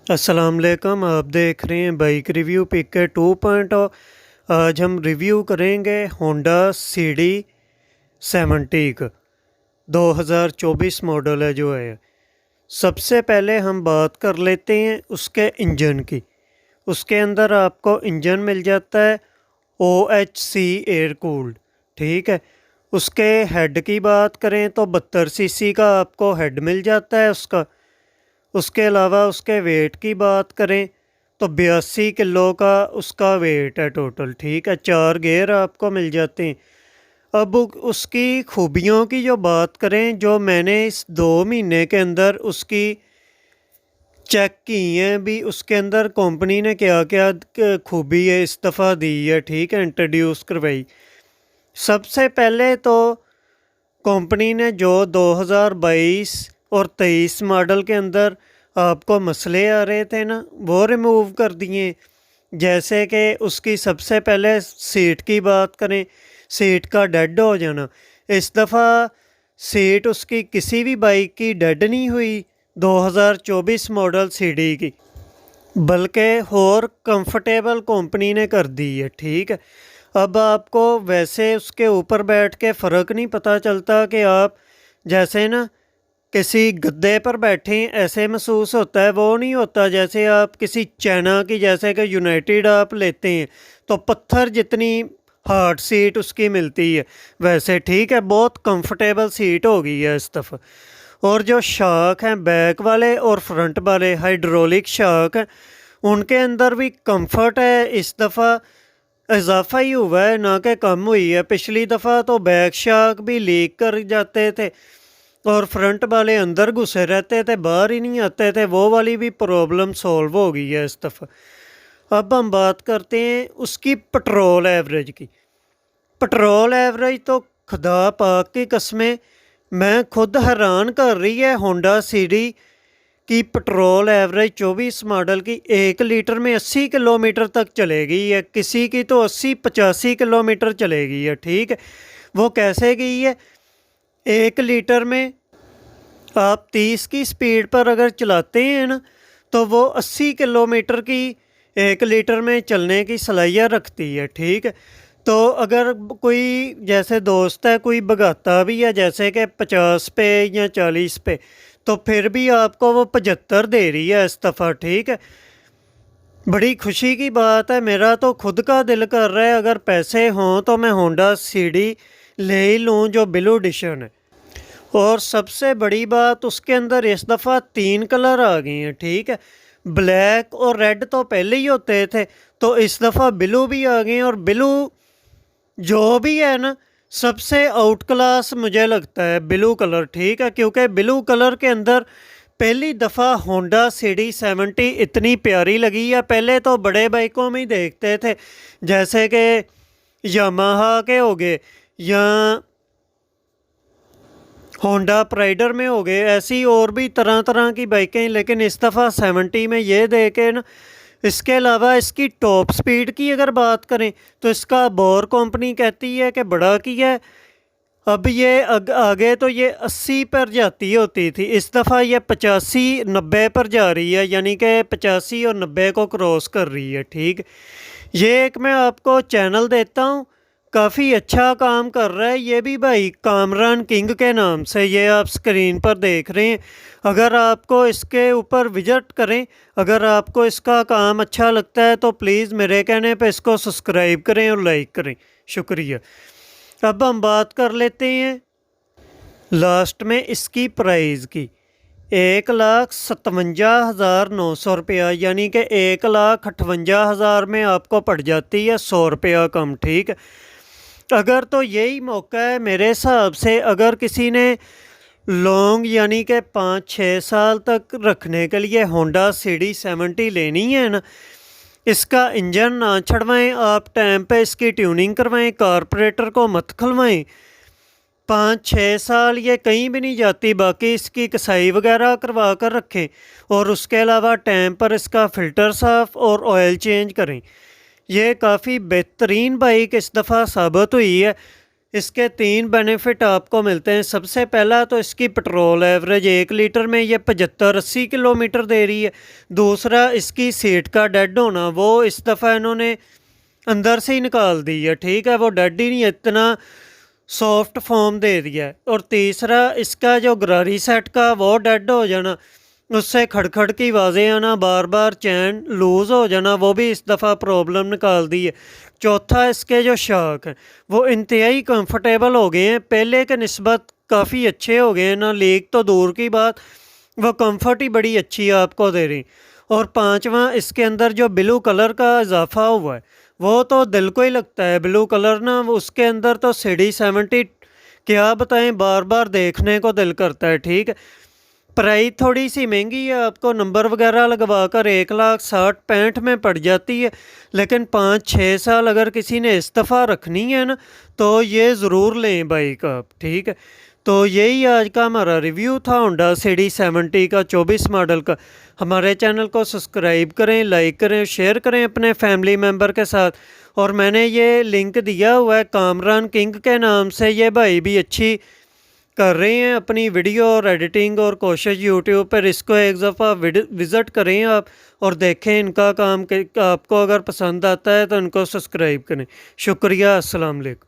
अस्सलाम वालेकुम। आप देख रहे हैं बाइक रिव्यू पिक 2.0। आज हम रिव्यू करेंगे होंडा CD 70 का 2024 मॉडल है जो है। सबसे पहले हम बात कर लेते हैं उसके इंजन की। उसके अंदर आपको इंजन मिल जाता है OHC एयर कूल्ड, ठीक है। उसके हेड की बात करें तो 72 सीसी का आपको हेड मिल जाता है उसका। उसके अलावा उसके वेट की बात करें तो 82 किलो का उसका वेट है टोटल, ठीक है। 4 गियर आपको मिल जाते हैं। अब उसकी खूबियों की जो बात करें, जो मैंने इस 2 महीने के अंदर उसकी चेक की हैं भी, उसके अंदर कंपनी ने क्या क्या खूबी है इस दफ़ा दी है, ठीक है, इंट्रोड्यूस करवाई। सबसे पहले तो कंपनी ने जो 2022 और 23 मॉडल के अंदर आपको मसले आ रहे थे ना, वो रिमूव कर दिए। जैसे कि उसकी सबसे पहले सीट की बात करें, सीट का डेड हो जाना। इस दफ़ा सीट उसकी किसी भी बाइक की डेड नहीं हुई 2024 मॉडल CD की, बल्कि और कंफर्टेबल कंपनी ने कर दी है, ठीक है। अब आपको वैसे उसके ऊपर बैठ के फ़र्क नहीं पता चलता कि आप जैसे ना किसी गद्दे पर बैठे ऐसे महसूस होता है, वो नहीं होता जैसे आप किसी चाइना की, जैसे कि यूनाइटेड आप लेते हैं तो पत्थर जितनी हार्ड सीट उसकी मिलती है वैसे, ठीक है। बहुत कंफर्टेबल सीट हो गई है इस दफ़ा। और जो शाक हैं बैक वाले और फ्रंट वाले हाइड्रोलिक शाक हैं, उनके अंदर भी कंफर्ट है इस दफ़ा। इजाफा ही हुआ है ना कि कम हुई है। पिछली दफ़ा तो बैक शाक भी लीक कर जाते थे और फ्रंट वाले अंदर घुसे रहते थे, बाहर ही नहीं आते थे। वो वाली भी प्रॉब्लम सॉल्व हो गई है इस दफ़ा। अब हम बात करते हैं उसकी पेट्रोल एवरेज की। पेट्रोल एवरेज तो खुदा पाक की कसमें मैं खुद हैरान कर रही है। होंडा CD की पेट्रोल एवरेज 24 मॉडल की 1 लीटर में 80 किलोमीटर तक चलेगी है। किसी की तो 80-85 किलोमीटर चलेगी है, ठीक है। वो कैसे गई है? 1 लीटर में आप 30 की स्पीड पर अगर चलाते हैं ना, तो वो 80 किलोमीटर की 1 लीटर में चलने की सलाहियत रखती है, ठीक है। तो अगर कोई जैसे दोस्त है कोई भगाता भी है जैसे कि 50 पे या 40 पे, तो फिर भी आपको वो 75 दे रही है इस दफ़ा, ठीक है। बड़ी खुशी की बात है। मेरा तो खुद का दिल कर रहा है अगर पैसे हों तो मैं होंडा CD ले ही लूँ जो ब्लू एडिशन है। और सबसे बड़ी बात उसके अंदर इस दफ़ा 3 कलर आ गए हैं, ठीक है। ब्लैक और रेड तो पहले ही होते थे, तो इस दफ़ा ब्लू भी आ गए हैं। और ब्लू जो भी है ना, सबसे आउट क्लास मुझे लगता है ब्लू कलर, ठीक है। क्योंकि ब्लू कलर के अंदर पहली दफ़ा होंडा CD 70 इतनी प्यारी लगी है। पहले तो बड़े बाइकों में ही देखते थे जैसे कि यामाहा के हो गए या होंडा प्राइडर में हो गए, ऐसी और भी तरह तरह की बाइकें। लेकिन इस दफ़ा 70 में ये देखे ना। इसके अलावा इसकी टॉप स्पीड की अगर बात करें तो इसका बोर कंपनी कहती है कि बड़ा किया है। अब ये आगे तो ये 80 पर जाती होती थी, इस दफ़ा ये 85-90 पर जा रही है, यानी कि 85 और 90 को क्रॉस कर रही है, ठीक। ये एक मैं आपको चैनल देता हूँ, काफ़ी अच्छा काम कर रहा है ये भी भाई, कामरान किंग के नाम से। ये आप स्क्रीन पर देख रहे हैं। अगर आपको इसके ऊपर विजिट करें, अगर आपको इसका काम अच्छा लगता है तो प्लीज़ मेरे कहने पे इसको सब्सक्राइब करें और लाइक करें। शुक्रिया। अब हम बात कर लेते हैं लास्ट में इसकी प्राइस की। 1,57,900 यानी कि 1,58,000 में आपको पड़ जाती है 100 रुपया कम, ठीक है। अगर तो यही मौका है मेरे हिसाब से, अगर किसी ने लॉन्ग यानी कि 5-6 साल तक रखने के लिए होंडा CD 70 लेनी है ना, इसका इंजन ना छड़वाएं आप, टाइम पे इसकी ट्यूनिंग करवाएं, कारपोरेटर को मत खलवाएं। 5-6 साल ये कहीं भी नहीं जाती। बाकी इसकी कसाई वगैरह करवा कर रखें और उसके अलावा टाइम पर इसका फ़िल्टर साफ़ और ऑयल चेंज करें। ये काफ़ी बेहतरीन बाइक इस दफ़ा साबित हुई है। इसके 3 बेनिफिट आपको मिलते हैं। सबसे पहला तो इसकी पेट्रोल एवरेज 1 लीटर में ये 75-80 किलोमीटर दे रही है। दूसरा इसकी सीट का डेड होना, वो इस दफ़ा इन्होंने अंदर से ही निकाल दी है, ठीक है, वो डेड ही नहीं है, इतना सॉफ्ट फॉर्म दे दिया है। और तीसरा इसका जो गरारी सेट का वो डेड हो जाना, उससे खड़खड़ की आवाज़ें आना, बार बार चैन लूज़ हो जाना, वो भी इस दफ़ा प्रॉब्लम निकाल दी है। चौथा इसके जो शाक हैं वो इंतहाई कंफर्टेबल हो गए हैं, पहले के निस्बत काफ़ी अच्छे हो गए हैं, ना लीक तो दूर की बात, वो कंफर्ट ही बड़ी अच्छी आपको दे रही। और पांचवा इसके अंदर जो ब्लू कलर का इजाफा हुआ है वो तो दिल को ही लगता है ब्लू कलर ना, उसके अंदर तो CD70 क्या बताएं, बार बार देखने को दिल करता है, ठीक है। प्राइस थोड़ी सी महंगी है, आपको नंबर वगैरह लगवा कर 1,60,65 में पड़ जाती है, लेकिन 5-6 साल अगर किसी ने इस दफ़ा रखनी है ना तो ये ज़रूर लें बाइक आप, ठीक है। तो यही आज का हमारा रिव्यू था होंडा CD70 का 24 मॉडल का। हमारे चैनल को सब्सक्राइब करें, लाइक करें, शेयर करें अपने फैमिली मेम्बर के साथ। और मैंने ये लिंक दिया हुआ है कामरान किंग के नाम से, ये भाई भी अच्छी कर रहे हैं अपनी वीडियो और एडिटिंग और कोशिश यूट्यूब पर। इसको एक दफ़ा विज़िट करें आप और देखें इनका काम। आपको अगर पसंद आता है तो इनको सब्सक्राइब करें। शुक्रिया, अस्सलाम वालेकुम।